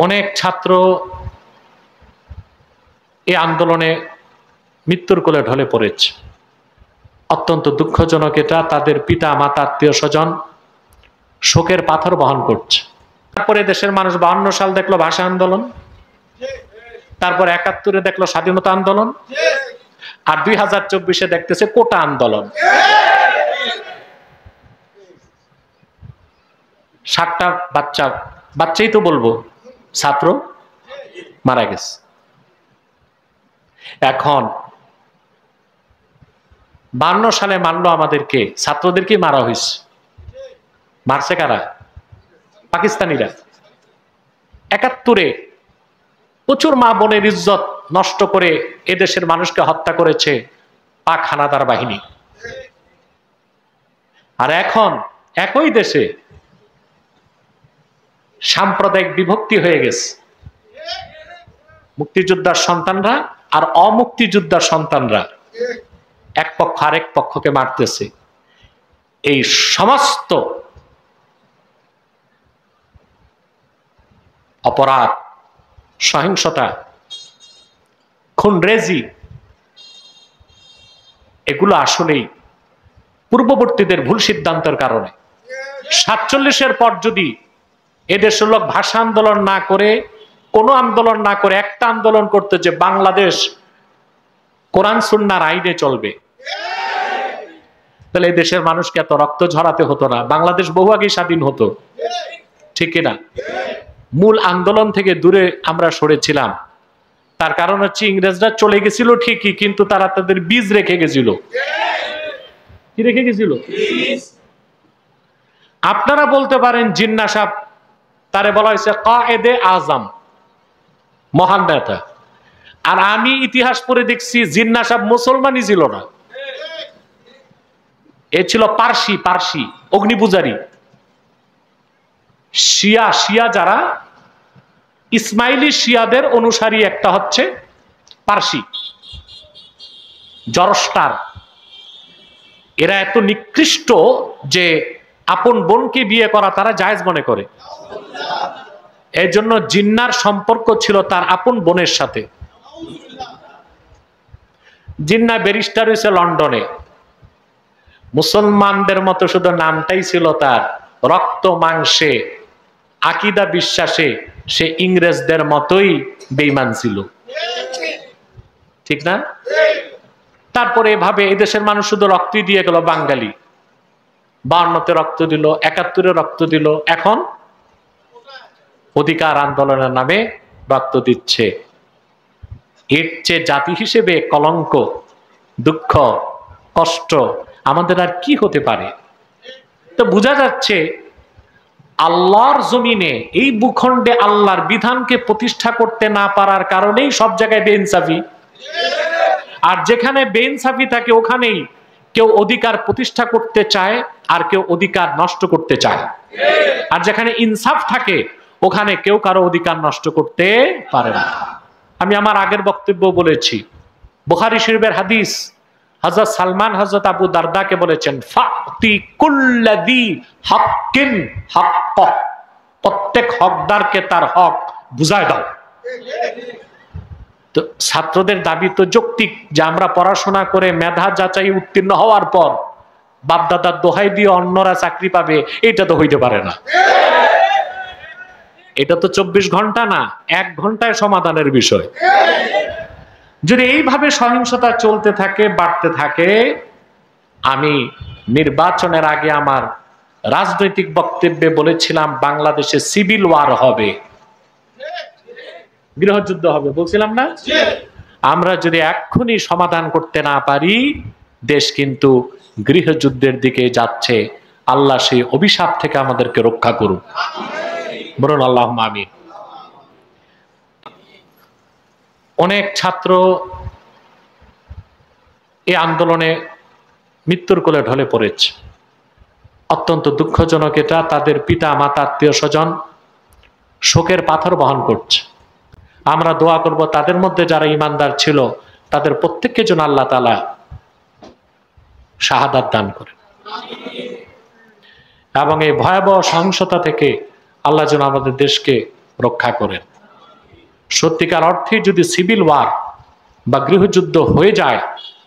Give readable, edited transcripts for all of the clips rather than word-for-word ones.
অনেক ছাত্র এই আন্দোলনে মৃত্যুর কোলে ঢলে পড়েছে। অত্যন্ত দুঃখজনক এটা। তাদের পিতা মাতা আত্মীয় স্বজন শোকের পাথর বহন করছে। তারপরে দেশের মানুষ 52 সাল দেখলো ভাষা আন্দোলন, তারপর 71-এ দেখলো স্বাধীনতা আন্দোলন, আর 2024-এ দেখতেছে কোটা আন্দোলন। 7টা বাচ্চাই তো বলবো ছাত্র মারা গেছে। এখন 52 সালে মারলো আমাদেরকে, ছাত্রদেরকে মারা হয়েছে। মারছে কারা? পাকিস্তানিরা। 71-এ প্রচুর মা বোনের ইজ্জত নষ্ট করে এদেশের মানুষকে হত্যা করেছে পাক হানাদার বাহিনী। আর এখন একই দেশে সাম্প্রদায়িক বিভক্তি হয়ে গেছে। মুক্তিযোদ্ধার সন্তানরা আর অমুক্তিযোদ্ধার সন্তানরা এক পক্ষ আরেক পক্ষকে মারতেছে। এই সমস্ত অপরাধ, সহিংসতা, খুনরেজি, এগুলো আসলেই পূর্ববর্তীদের ভুল সিদ্ধান্তের কারণে। 47-এর পর যদি এদেশের লোক ভাষা আন্দোলন না করে, কোনো আন্দোলন না করে একটা আন্দোলন করতে যে বাংলাদেশ কোরআন সুন্নাহর আইনে চলবে, তাহলে এই দেশের মানুষকে এত রক্ত ঝরাতে হতো না, বাংলাদেশ বহু আগে স্বাধীন হতো। ঠিক না? মূল আন্দোলন থেকে দূরে আমরা সরেছিলাম। তার কারণ হচ্ছে ইংরেজরা চলে গেছিল ঠিকই, কিন্তু তারা তাদের বীজ রেখে গেছিল। কি রেখে গেছিল? আপনারা বলতে পারেন জিন্নাহ সাহেব, তারে বলা হয়েছে কায়েদে আজম, মহান নেতা। আর আমি ইতিহাস পড়ে দেখছি জিন্নাহ সাহেব মুসলমানই ছিল না, এ ছিল পার্সি অগ্নিপূজারী। শিয়া যারা ইসমাইলি শিয়াদের অনুসারী, একটা হচ্ছে পার্সি, জরস্টার। এরা এত নিকৃষ্ট যে আপন বোনকে বিয়ে করা তারা জায়েজ মনে করে। এই জন্য জিন্নার সম্পর্ক ছিল তার আপন বোনের সাথে। জিন্নাহ ব্যারিস্টার হয়েছে লন্ডনে। মুসলমানদের মতো শুধু নামটাই ছিল তার, রক্ত মাংসে আকীদা বিশ্বাসে সে ইংরেজদের মতোই বেঈমান ছিল। ঠিক না? তারপরে এভাবে এদেশের মানুষ শুধু রক্তই দিয়ে গেল। বাঙালি 52-তে রক্ত দিল, 71-এ রক্ত দিল, এখন অধিকার আন্দোলনের নামে রক্ত দিচ্ছে। এর চেয়ে জাতি হিসেবে কলঙ্ক, দুঃখ, কষ্ট আমাদের আর কি হতে পারে? তো বোঝা যাচ্ছে আল্লাহর জমিনে, এই ভূখণ্ডে আল্লাহর বিধানকে প্রতিষ্ঠা করতে না পারার কারণেই সব জায়গায় বেইনসাফি। আর যেখানে বেইনসাফি থাকে ওখানেই কেউ অধিকার প্রতিষ্ঠা করতে চায় আর কেউ অধিকার নষ্ট করতে চায়। আর যেখানে ইনসাফ থাকে ওখানে কেউ কারো অধিকার নষ্ট করতে পারে না। আমি আমার আগের বক্তব্য বলেছি, বুখারী শরীফের হাদিস, হযরত সালমান হযরত আবু দারদাকে বলেছেন, ফাতি কুল্লাযী হাক্কিন হাক্ক, প্রত্যেক হকদারকে তার হক বুঝায় দাও। তো ছাত্রদের দাবি তো যৌক্তিক যে আমরা পড়াশোনা করে মেধা যাচাই উত্তীর্ণ হওয়ার পর বাপদাদার দোহাই দিয়ে অন্যরা চাকরি পাবে, এটা তো হইতে পারে না। এটা তো 24 ঘন্টা না, 1 ঘন্টায় সমাধানের বিষয়। যদি এইভাবে সহিংসতা চলতে থাকে, বাড়তে থাকে, আমি নির্বাচনের আগে আমার রাজনৈতিক বক্তব্যে বলেছিলাম বাংলাদেশে সিভিল ওয়ার হবে, গৃহযুদ্ধ হবে, বলছিলাম না? আমরা যদি এক্ষুনি সমাধান করতে না পারি, দেশ কিন্তু গৃহযুদ্ধের দিকে যাচ্ছে। আল্লাহ সেই অভিশাপ থেকে আমাদেরকে রক্ষা করুন, বলুন আল্লাহুম্মা আমিন। অনেক ছাত্র এই আন্দোলনে মৃত্যুর কোলে ঢলে পড়েছে। অত্যন্ত দুঃখজনক এটা। তাদের পিতা মাতা আত্মীয় স্বজন শোকের পাথর বহন করছে। আমরা দোয়া করব তাদের মধ্যে যারা ঈমানদার ছিল তাদের প্রত্যেককে যেন আল্লাহ তাআলা শাহাদাত দান করেন, এবং এই ভয়াবহ সহিংসতা থেকে আল্লাহ যেন আমাদের দেশকে রক্ষা করেন। সত্যিকার অর্থে যদি সিভিল ওয়ার বা গৃহযুদ্ধ হয়ে যায়,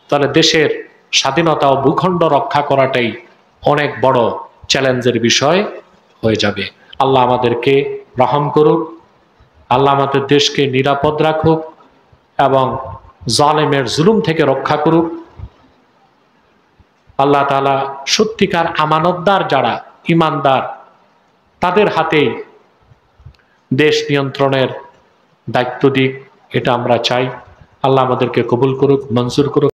তাহলে দেশের স্বাধীনতা ও ভূখণ্ড রক্ষা করাটাই অনেক বড় চ্যালেঞ্জের বিষয় হয়ে যাবে। আল্লাহ আমাদেরকে রহম করুক, আল্লাহ আমাদের দেশকে নিরাপদ রাখুক এবং জালেমের জুলুম থেকে রক্ষা করুক। আল্লাহ তাআলা সত্যিকার আমানতদার যারা ঈমানদার, তাদের হাতেই দেশ নিয়ন্ত্রণের দায়িত্ব দিক, এটা আমরা চাই। আল্লাহ আমাদেরকে কবুল করুক, মঞ্জুর করুক।